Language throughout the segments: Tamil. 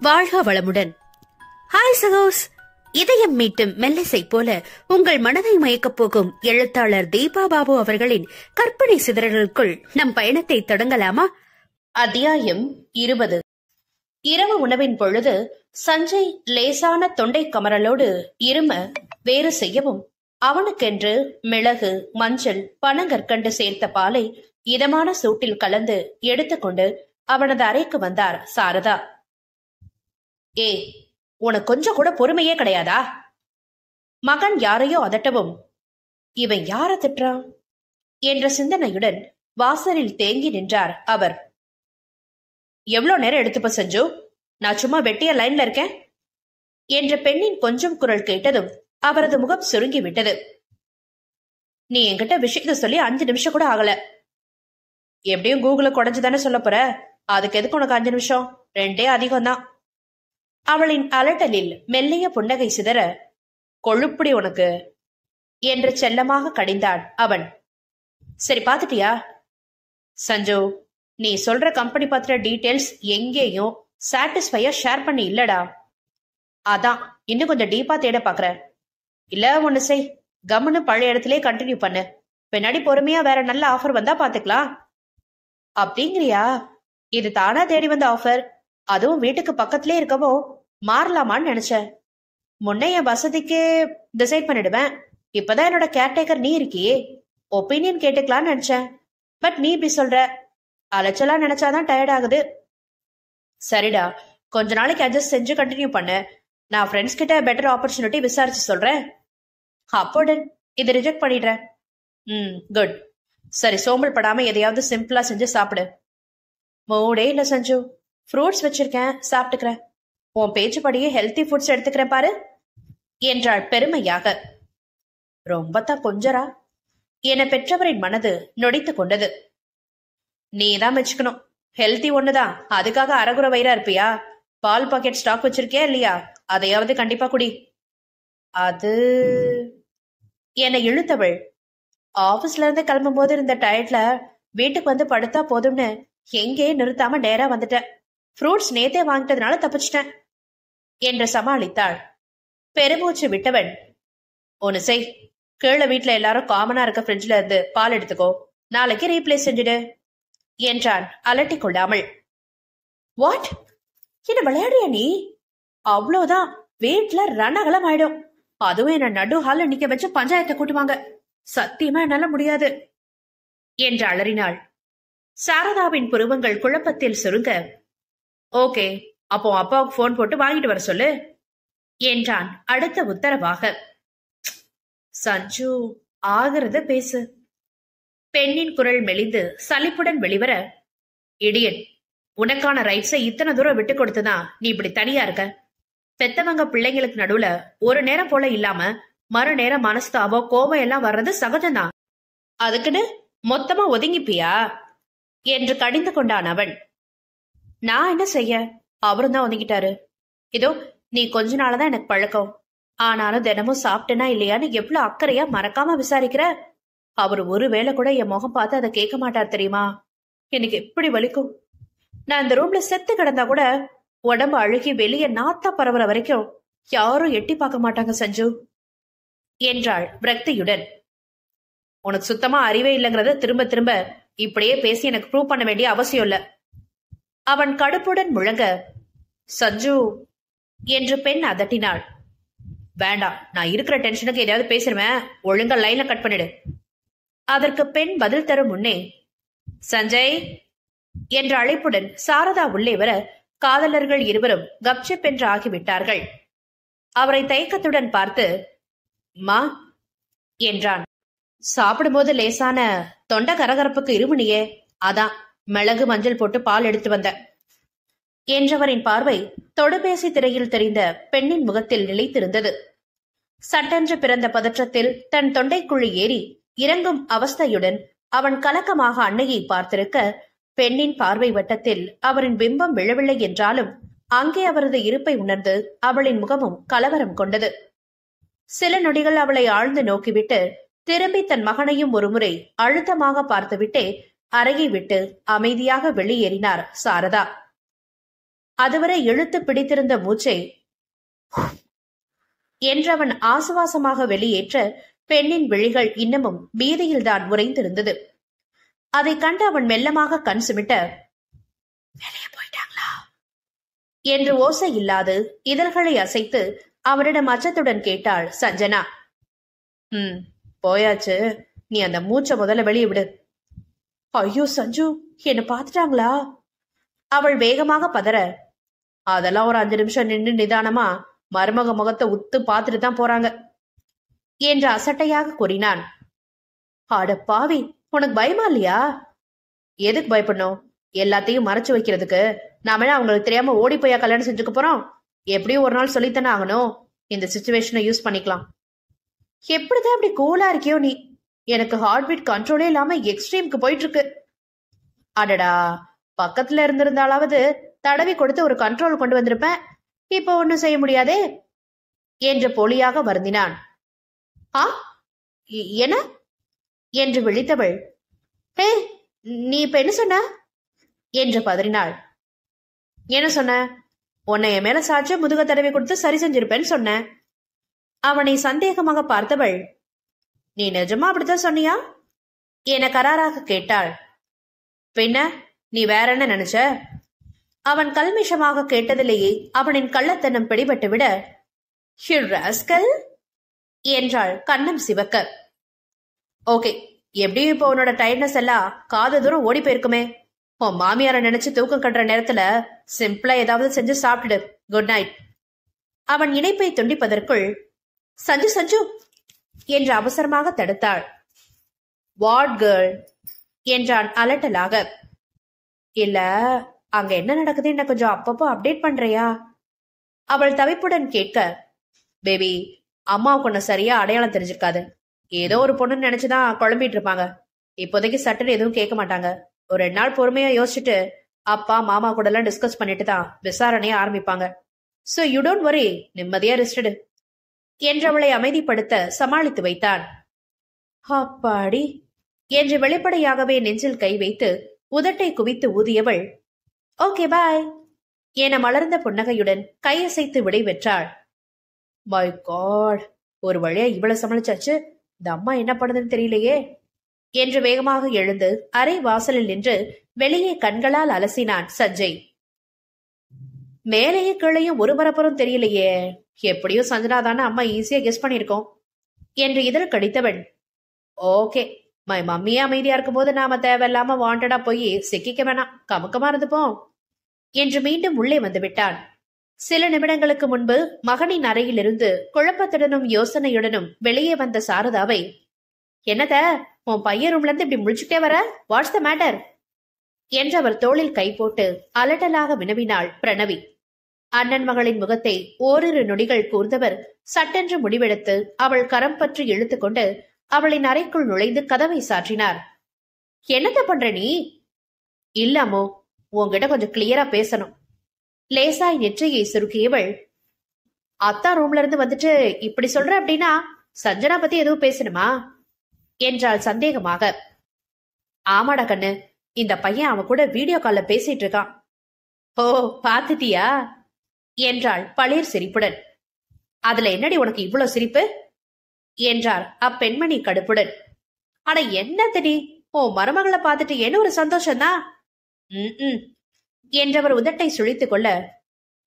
வாழ்க வளமுடன். ஹாய் சகோஸ், இதயம் மீட்டும் மெல்லிசை போல உங்கள் மனதை மயக்கப் போகும் எழுத்தாளர் தீபா பாபு அவர்களின் கற்பனை சிதறல்களுக்குள் நம் பயணத்தை தொடங்கலாமா? அத்தியாயம் 20. இரவு உணவின் பொழுது சஞ்சய் லேசான தொண்டை கமறலோடு இரும வேறு செய்யவும் அவனுக்கென்று மிளகு, மஞ்சள், பனங்கற்கண்டு சேர்த்த பாலை இதமான சூட்டில் கலந்து எடுத்துக்கொண்டு அவனது அறைக்கு வந்தார் சாரதா. ஏ, உனக்கு கொஞ்சம் கூட பொறுமையே கிடையாதா? மகன் யாரையோ அதட்டவும், இவன் யார திட்டுறான் என்ற சிந்தனையுடன் வாசலில் தேங்கி நின்றார் அவர். எவ்வளவு நேரம் எடுத்துப்ப சஞ்சு, நான் சும்மா வெட்டிய லைன்ல இருக்கேன் என்ற பெண்ணின் கொஞ்சம் குரல் கேட்டதும் அவரது முகம் சுருங்கி விட்டது. நீ என்கிட்ட விஷயத்த சொல்லி 5 நிமிஷம் கூட ஆகல. எப்படியும் கூகுள குடைஞ்சுதானே சொல்ல போற, அதுக்கு எதுக்கு உனக்கு 5 நிமிஷம்? 2 அதிகம்தான். அவளின் அலட்டலில் மெல்லிய புன்னகை சிதற, கொழுப்புடி உனக்கு என்று செல்லமாக கடிந்தான் அவன். சரி, பாத்துட்டியா? சஞ்சு, நீ சொல்ற கம்பெனி பத்திர டீடைல்ஸ் எங்கேயும் சாட்டிஸ்ஃபையா ஷேர் பண்ணி இல்லடா. அதான் இன்னும் கொஞ்சம் டீப்பா தேட பாக்குற. இல்ல ஒண்ணு செய், கம்முன்னு பழைய இடத்திலே கண்டினியூ பண்ணு. பின்னாடி பொறுமையா வேற நல்ல ஆஃபர் வந்தா பாத்துக்கலாம். அப்படிங்கிறியா? இது தானா தேடி வந்த ஆஃபர், அதுவும் வீட்டுக்கு பக்கத்திலே இருக்கவோ மாறலாமான்னு நினைச்சேன். முன்ன என் வசதிக்கு டிசைட் பண்ணிடுவேன். இப்பதான் என்னோட கேர்டேக்கர் நீ இருக்கியே, ஒப்பீனியன் கேட்டுக்கலான்னு நினைச்சேன். பட் நீ இப்படி சொல்ற, அலைச்சலா நினைச்சாதான் டயர்ட் ஆகுது. சரிடா, கொஞ்ச நாளைக்கு அட்ஜஸ்ட் செஞ்சு கண்டினியூ பண்ணு. நான் ஃப்ரெண்ட்ஸ் கிட்ட பெட்டர் ஆப்பர்ச்சுனிட்டி விசாரிச்சு சொல்றேன். அப்போடன் இதை ரிஜெக்ட் பண்ணிடுறேன். குட். சரி, சோம்பல் படாம எதையாவது சிம்பிளா செஞ்சு சாப்பிடு. மூடே இல்ல சஞ்சு, ஃப்ரூட்ஸ் வச்சிருக்கேன், சாப்பிட்டுக்கிறேன். உன் பேச்சு படியே ஹெல்த்தி ஃபுட்ஸ் எடுத்துக்கிறேன் பாரு என்றாள் பெருமையாக. ரொம்பத்தான் கொஞ்சரா என பெற்றவரின் மனது நொடித்து கொண்டது. நீதான் வச்சுக்கணும், ஹெல்த்தி ஒண்ணுதான், அதுக்காக அரகுற வயிறா இருப்பியா? பால் பாக்கெட் ஸ்டாக் வச்சிருக்கியா இல்லையா? அதையாவது கண்டிப்பா குடி. அது என இழுத்தவள், ஆபீஸ்ல இருந்து கிளம்பும் போது இருந்த டயர்ட்ல வீட்டுக்கு வந்து படுத்தா போதும்னு எங்கேயே நிறுத்தாம நேரா வந்துட்டேன். ஃப்ரூட்ஸ் நேத்தே வாங்கிட்டதுனால தப்பிச்சிட்டேன் என்று சமாளித்தாள். பெருமூச்சு விட்டவன், ஒன்னு செய், கீழே வீட்டுல எல்லாரும் காமனா இருக்க ஃப்ரிட்ஜ்ல இருந்து பால் எடுத்துக்கோ, நாளைக்கு ரீப்ளேஸ் செஞ்சுடு என்றான் அலட்டி கொள்ளாமல். வாட், என்ன விளையாடுறியா நீ? அவ்வளவுதான், வீட்டுல ரணகலம் ஆயிடும். அதுவும் என்ன நடு ஹால்ல நிக்க வச்சு பஞ்சாயத்தை கூட்டுவாங்க. சத்தியமா என்னால முடியாது என்று அலறினாள். சாரதாவின் புருவங்கள் குழப்பத்தில் சுருங்க, ஓகே, அப்போ அப்பாவுக்கு போன் போட்டு வாங்கிட்டு வர சொல்லு என்றான் அடுத்த உத்தரவாக. சஞ்சு, ஆகிறத பேசு. பெண்ணின் குரல் மெலிந்து சலிப்புடன் வெளிவர, இடியட், உனக்கான ரைட்ஸை இத்தனை தூரம் விட்டு கொடுத்துதான் நீ இப்படி தனியா இருக்க. பெத்தவங்க பிள்ளைங்களுக்கு நடுவுல ஒரு நேரம் போல இல்லாம மறு நேரம் மனஸ்தாபம் கோபம் எல்லாம் வர்றது சகஜம்தான். அதுக்குன்னு மொத்தமா ஒதுங்கிப்பியா என்று கடிந்து கொண்டான் அவன். நான் என்ன செய்ய, அவரும் தான் ஒதுங்கிட்டாரு. இதோ நீ கொஞ்ச நாளதான் எனக்கு பழக்கம், ஆனாலும் தினமும் சாப்பிட்டேனா இல்லையான்னு எவ்வளவு அக்கறையா மறக்காம விசாரிக்கிற. அவர் ஒரு வேளை கூட என் முகம் பார்த்து அதை கேட்க மாட்டார் தெரியுமா? எனக்கு எப்படி வலிக்கும். நான் இந்த ரூம்ல செத்து கிடந்தா கூட உடம்பு அழுகி வெளியே நாத்தா பரவுற வரைக்கும் யாரும் எட்டி பார்க்க மாட்டாங்க சஞ்சு என்றாள் விரக்தியுடன். உனக்கு சுத்தமா அறிவே இல்லைங்கிறத திரும்ப திரும்ப இப்படியே பேசி எனக்கு ப்ரூவ் பண்ண வேண்டிய அவசியம் இல்ல. அவன் கடுப்புடன் முழங்க, சஞ்சு என்று பெண் அதட்டினாள். வேண்டாம், நான் இருக்கிற டென்ஷனுக்கு ஏதாவது பேசிருவேன், ஒழுங்கா லைன்ல கட் பண்ணிடு. அதற்கு பெண் பதில் தரும் முன்னே, சஞ்சய் என்ற அழைப்புடன் சாரதா உள்ளே வர காதலர்கள் இருவரும் கப்சிப் என்று ஆகிவிட்டார்கள். அவரை தயக்கத்துடன் பார்த்து, மா என்றான். சாப்பிடும்போது லேசான தொண்டை கரகரப்புக்கு இருமுனியே, அதான் மிளகு மஞ்சள் போட்டு பால் எடுத்து வந்த என்றவரின் பார்வை தொடுபேசி திரையில் தெரிந்த பெண்ணின் முகத்தில் நிலைத்திருந்தது. சட்டென்று பிறந்த பதற்றத்தில் தன் தொண்டைக்குழி ஏறி இறங்கும் அவஸ்தையுடன் அவன் கலக்கமாக அன்னையை பார்த்திருக்க, பெண்ணின் பார்வை வட்டத்தில் அவரின் பிம்பம் விழவில்லை என்றாலும் அங்கே அவரது இருப்பை உணர்ந்து அவளின் முகமும் கலவரம் கொண்டது. சில நொடிகள் அவளை ஆழ்ந்து நோக்கிவிட்டு திரும்பி தன் மகனையும் ஒருமுறை அழுத்தமாக பார்த்துவிட்டே அறையை விட்டு அமைதியாக வெளியேறினார் சாரதா. அதுவரை இழுத்து பிடித்திருந்த மூச்சை என்றவன் ஆசுவாசமாக வெளியேற்ற பெண்ணின் விழிகள் இன்னமும் பீதியில்தான் உறைந்திருந்தது. அதை கண்டு அவன் மெல்லமாக கண் சிமிட்ட, வெளியே போயிட்டாங்களா என்று ஓசை இல்லாது இதழ்களை அசைத்து அவரிடம் அச்சத்துடன் கேட்டாள் சஞ்சனா. போயாச்சு, நீ அந்த மூச்சை முதல்ல வெளியே விடு. ஐயோ சஞ்சு, என்ன பாத்துட்டாங்களா? அவள் வேகமாக பதற, அதெல்லாம் ஒரு 5 நிமிஷம் நின்று நிதானமா மருமக முகத்தை உத்து பார்த்துட்டு தான் போறாங்க என்று அசட்டையாக கூறினான். அட பாவி, உனக்கு பயமா இல்லையா? எதுக்கு பயப்படணும்? எல்லாத்தையும் மறைச்சு வைக்கிறதுக்கு நாம அவங்களுக்கு தெரியாம ஓடி போயா கல்யாணம் செஞ்சுக்க போறோம்? எப்படியும் ஒரு நாள் சொல்லித்தானே ஆகணும். இந்த சிச்சுவேஷனை யூஸ் பண்ணிக்கலாம். எப்படிதான் அப்படி கூலா இருக்கியோ நீ? எனக்கு ஹார்ட் பீட் கண்ட்ரோலே இல்லாம எக்ஸ்ட்ரீம்க்கு போயிட்டு இருக்கு. அடடா, பக்கத்துல இருந்திருந்தாலாவது தடவி கொடுத்து ஒரு கண்ட்ரோல் கொண்டு வந்திருப்பேன். இப்போ ஒன்னும் செய்ய முடியாதே என்று போலியாக வருந்தினான். ஆ, என்ன என்று விழித்தவள், ஹே, நீ இப்ப என்ன சொன்ன என்று பதறினாள். என்ன சொன்ன? உன்னை என் மேல சாட்சிய முதுக தடவை கொடுத்து சரி செஞ்சிருப்பேன்னு சொன்ன. அவனை சந்தேகமாக பார்த்தவள், நீ நிஜமா அப்படித்தான் சொன்னியா என கராராக கேட்டாள். பின்ன நீ வேற என்ன நினைச்ச? அவன் கல்மிஷமாக கேட்டதிலேயே அவனின் கள்ளத்தனம் பிடிபட்டு விட, என்றாள் கண்ணம் சிவக்க. ஓகே, எப்படியும் இப்போ உன்னோட டயர்ட்னஸ் எல்லாம் காது தூரம் ஓடி போயிருக்குமே. உன் மாமியார நினைச்சு தூக்கம் கட்டுற நேரத்துல சிம்பிளா ஏதாவது செஞ்சு சாப்பிட்டுடு. Good night. அவன் இணைப்பை துண்டிப்பதற்குள், சஞ்சு சஞ்சு என்று அவசரமாக தடுத்தாள். வாட் கேர்ள் என்றான் அலட்டலாக. இல்ல, அங்க என்ன நடக்குது என்ன கொஞ்சம் அப்பப்போ அப்டேட் பண்றியா? அவள் தவிப்புடன் கேட்க, பேபி, அம்மாவுக்கு ஒன்னு சரியா அடையாளம் தெரிஞ்சிருக்காது. ஏதோ ஒரு பொண்ணுன்னு நினைச்சுதான் குழம்பிட்டு இருப்பாங்க. இப்போதைக்கு சட்டுன்னு எதுவும் கேட்க மாட்டாங்க. ஒரு 2 நாள் பொறுமையா யோசிச்சுட்டு அப்பா மாமா கூட எல்லாம் டிஸ்கஸ் பண்ணிட்டு தான் விசாரணைய ஆரம்பிப்பாங்க. சோ யூ டோன்ட் வரி, நிம்மதியா ரெஸ்ட் என்றவளை அமைதிப்படுத்த சமாளித்து வைத்தான். அப்பாடி என்று வெளிப்படையாகவே நெஞ்சில் கை வைத்து உதட்டை குவித்து ஊதியவள், ஓகே பாய் என மலர்ந்த புன்னகையுடன் கையசைத்து விடை பெற்றாள். மை காட், ஒரு வழியா இவ்வளவு சமாளிச்சாச்சு. இந்த அம்மா என்ன பண்ணுதுன்னு தெரியலையே என்று வேகமாக எழுந்து அரை வாசலில் நின்று வெளியே கண்களால் அலசினான் சஞ்சய். மேலேயே கீழையும் ஒரு பரப்பரும் தெரியலையே. எப்படியும் சஞ்சனாதான அம்மா ஈஸியா கெஸ் பண்ணிருக்கோம் என்று இதழ் கடித்தவன், ஓகே, மை மம்மியே அமைதியா இருக்கும் போது நாம தேவையில்லாம வாண்டடா போய் சிக்கிக்க வேணாம், கமுக்கமா இருந்துப்போம் என்று மீண்டும் உள்ளே வந்து விட்டான். சில நிமிடங்களுக்கு முன்பு மகனின் அறையிலிருந்து குழப்பத்துடனும் யோசனையுடனும் வெளியே வந்த சாரதாவை, என்னத உன் பையன் ரூம்ல இருந்து இப்படி முழிச்சுட்டே வர, வாட்ஸ் த மேட்டர் என்று அவர் தோளில் கை போட்டு அலட்டலாக வினவினாள் பிரணவி. அண்ணன் மகளின் முகத்தை ஓரிரு நொடிகள் கூர்ந்தவர் சட்டென்று முடிவெடுத்து அவள் கரம் பற்றி இழுத்துக்கொண்டு அவளின் அறைக்குள் நுழைந்து கதவை சாற்றினார். என்னத்த பண்ற நீ? இல்லாமோ, உன்கிட்ட கொஞ்சம் கிளியரா பேசணும். லேசாய் நெற்றியை சுருக்கியவள், அத்தா ரூம்ல இருந்து வந்துட்டு இப்படி சொல்ற அப்படின்னா சஞ்சனா பத்தி எதுவும் பேசணுமா என்றாள் சந்தேகமாக. ஆமாடா கண்ணு, இந்த பையன் அவன் கூட வீடியோ கால்ல பேசிட்டு இருக்கான். ஓ, பாத்துட்டியா என்றாள் பளிர் சிரிப்புடன். அதுல என்னடி உனக்கு இவ்வளவு சிரிப்பு என்றார் அப்பெண்மணி கடுப்புடன். அட என்னத்தடி, ஓ மருமகளை பார்த்துட்டு என்ன ஒரு சந்தோஷம்தான் என்றவர் உதட்டை சுழித்துக் கொள்ள,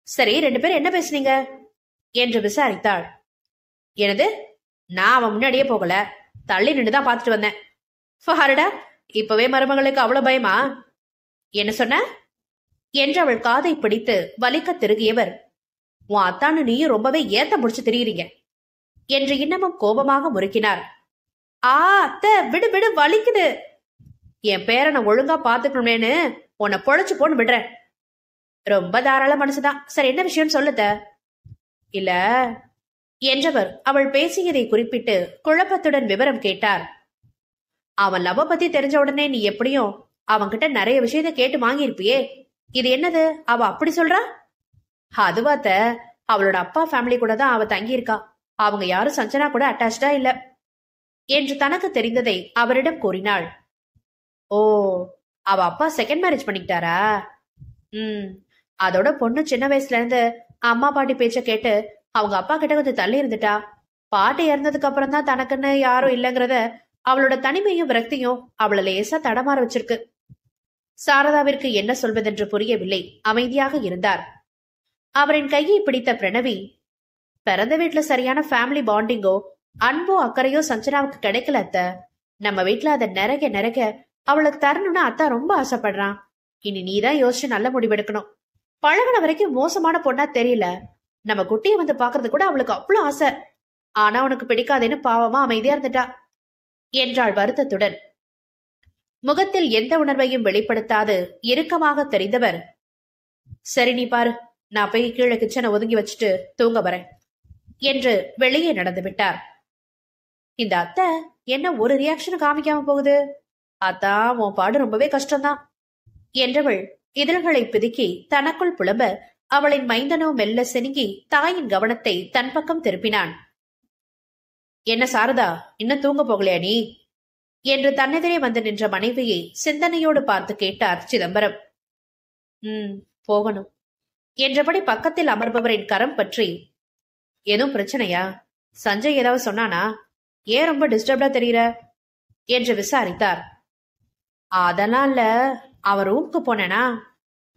சரி 2 பேரும் என்ன பேசுனீங்க என்று விசாரித்தாள். எனது, நான் அவன் முன்னாடியே போகல, தள்ளி நின்றுதான் பார்த்துட்டு வந்தேன். பாருடா, இப்பவே மருமகளுக்கு அவ்வளவு பயமா? என்ன சொன்ன என்றவள் காதை பிடித்து வலிக்க திருகியவர், உன் அத்தானு நீயும் ரொம்பவே ஏத்த முடிச்சு திரியுறீங்க என்று இன்னமும் கோபமாக முறுக்கினார். ஆ அத்தை, விடு விடு, வலிக்குது. என் பேரனை ஒழுங்கா பாத்துக்கணுமேனு உன்னை பொழைச்சு போன்னு விடுறேன். ரொம்ப தாராள மனசுதான். சரி, என்ன விஷயம் சொல்லுத? இல்ல என்றவர் அவள் பேசியதை குறிப்பிட்டு குழப்பத்துடன் விவரம் கேட்டார். அவன் லவ் பத்தி தெரிஞ்ச உடனே நீ எப்படியும் அவன்கிட்ட நிறைய விஷயத்த கேட்டு வாங்கியிருப்பியே. இது என்னது அவ அப்படி சொல்றா? அதுவாத்த, அவளோட அப்பா ஃபேமிலி கூட தான் அவ தங்கியிருக்கா. அவங்க யாரும் சஞ்சனா கூட அட்டாச்சா இல்ல என்று தனக்கு தெரிந்ததை அவரிடம் கூறினாள். ஓ, அவ அப்பா செகண்ட் மேரேஜ் பண்ணிக்கிட்டாரா? அதோட பொண்ணு சின்ன வயசுல இருந்து அம்மா பாட்டி பேச்ச கேட்டு அவங்க அப்பா கிட்ட கொஞ்சம் தள்ளி இருந்துட்டா. பாட்டி இறந்ததுக்கு அப்புறம் தான் தனக்குன்னு யாரும் இல்லைங்கிறத அவளோட தனிமையும் விரக்தியும் அவளை லேசா தடமாற வச்சிருக்கு. சாரதாவிற்கு என்ன சொல்வதென்று புரியவில்லை. அமைதியாக இருந்தார். அவரின் கையை பிடித்த பிரணவி, பிறந்த வீட்டுல சரியான ஃபேமிலி பாண்டிங்கோ அன்போ அக்கறையோ சஞ்சனாவுக்கு கிடைக்கல அத்த. நம்ம வீட்டுல அதை நிறைய நிறைய அவளுக்கு தரணும்னு அத்தா ரொம்ப ஆசைப்படுறான். இனி நீதான் யோசிச்சு நல்ல முடிவெடுக்கணும். பழகின வரைக்கும் மோசமான பொண்ணா தெரியல. நம்ம குட்டியை வந்து பாக்குறது கூட அவளுக்கு அவ்வளவு ஆசை. ஆனா உனக்கு பிடிக்காதேன்னு பாவமா அமைதியா இருந்துட்டா என்றாள் வருத்தத்துடன். முகத்தில் எந்த உணர்வையும் வெளிப்படுத்தாது இறுக்கமாக தெரிந்தவர், சரி நீ பாரு, நான் போய் கீழே கிச்சனை ஒதுங்கி வச்சுட்டு தூங்க வரேன் என்று வெளியே நடந்து விட்டார். இந்த அத்தை என்ன ஒரு ரியாக்ஷன் காமிக்காம போகுது? அத்தா உன் பாடு ரொம்பவே கஷ்டம்தான் என்றவள் இதழ்களை பிதுக்கி தனக்குள் புலம்ப அவளின் மைந்தனோ மெல்ல செனுங்கி தாயின் கவனத்தை தன் பக்கம் திருப்பினான். என்ன சாரதா, இன்னும் தூங்க போகலையா நீ என்று தன்னெதிரே வந்து நின்ற மனைவியை சிந்தனையோடு பார்த்து கேட்டார் சிதம்பரம். போகணும் என்றபடி பக்கத்தில் அமர்பவரின் கரம் பற்றி, எதுவும் பிரச்சனையா? சஞ்சய் ஏதாவது சொன்னானா? ஏன் ரொம்ப டிஸ்டர்ப்டா தெரியற என்று விசாரித்தார். அதெல்லாம் இல்ல, அவர் ரூமுக்கு போனேனா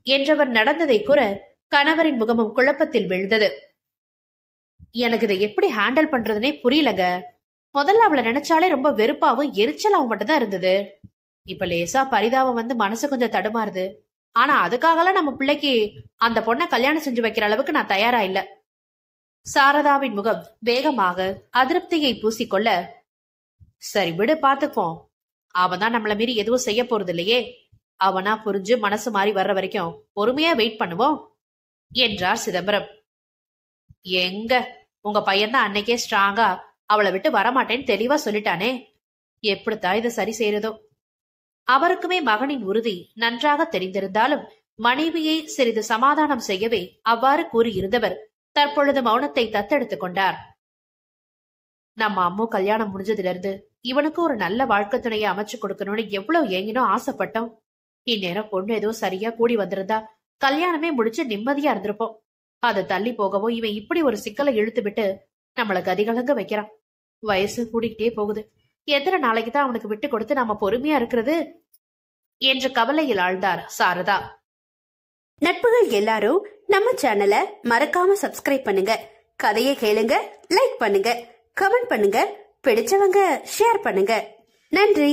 என்றவர் நடந்ததை கூற கணவரின் முகமும் குழப்பத்தில் விழுந்தது. எனக்கு இதை எப்படி ஹேண்டில் பண்றதுனே புரியலங்க. முதல்ல அவளை நினைச்சாலே ரொம்ப வெறுப்பாவும் எரிச்சலாவும் மட்டும்தான் இருந்தது. இப்ப லேசா பரிதாபம் வந்து மனசு கொஞ்சம் தடுமாறுது. ஆனா அதுக்காகலாம் நம்ம பிள்ளைக்கு அந்த பொண்ணை கல்யாணம் செஞ்சு வைக்கிற அளவுக்கு நான் தயாரா இல்ல. சாரதாவின் முகம் வேகமாக அதிருப்தியை பூசிக்கொள்ள, சரி விடு, பாத்துப்போம். அவன் தான் நம்மள மீறி எதுவும் செய்ய போறது இல்லையே. அவனா புரிஞ்சு மனசு மாறி வர்ற வரைக்கும் பொறுமையா வெயிட் பண்ணுவோம் என்றார் சிதம்பரம். எங்க உங்க பையன்தான் அன்னைக்கே ஸ்ட்ராங்கா அவளை விட்டு வரமாட்டேன்னு தெளிவா சொல்லிட்டானே. எப்படித்தான் இதை சரி செய்யறதோ? அவருக்குமே மகனின் உறுதி நன்றாக தெரிந்திருந்தாலும் மனைவியை சிறிது சமாதானம் செய்யவே அவ்வாறு கூறியிருந்தவர் தற்பொழுது மௌனத்தை தத்தெடுத்துக் கொண்டார். நம்ம அம்மு கல்யாணம் முடிஞ்சதுல இருந்து இவனுக்கு ஒரு நல்ல வாழ்க்கை துணையை அமைச்சு கொடுக்கணும்னு எவ்வளவு ஏங்கினோ ஆசைப்பட்டோம். இந்நேரம் பொண்ணு ஏதோ சரியா கூடி வந்திருந்தா கல்யாணமே முடிச்சு நிம்மதியா இருந்திருப்போம். அது தள்ளி போகவோ இவன் இப்படி ஒரு சிக்கலை இழுத்து விட்டு நம்மள கதிகலங்க வைக்கிறான். வயசு கூடிக்கிட்டே போகுது. எத்தனை நாளைக்கு தான் அவனுக்கு விட்டு கொடுத்து நாம பொறுமையா இருக்கிறது என்று கவலையில் ஆழ்ந்தார் சாரதா. நட்புகள் எல்லாரும் நம்ம சேனலை மறக்காம சப்ஸ்கிரைப் பண்ணுங்க. கதையை கேளுங்க, லைக் பண்ணுங்க, கமெண்ட் பண்ணுங்க, பிடிச்சவங்க ஷேர் பண்ணுங்க. நன்றி.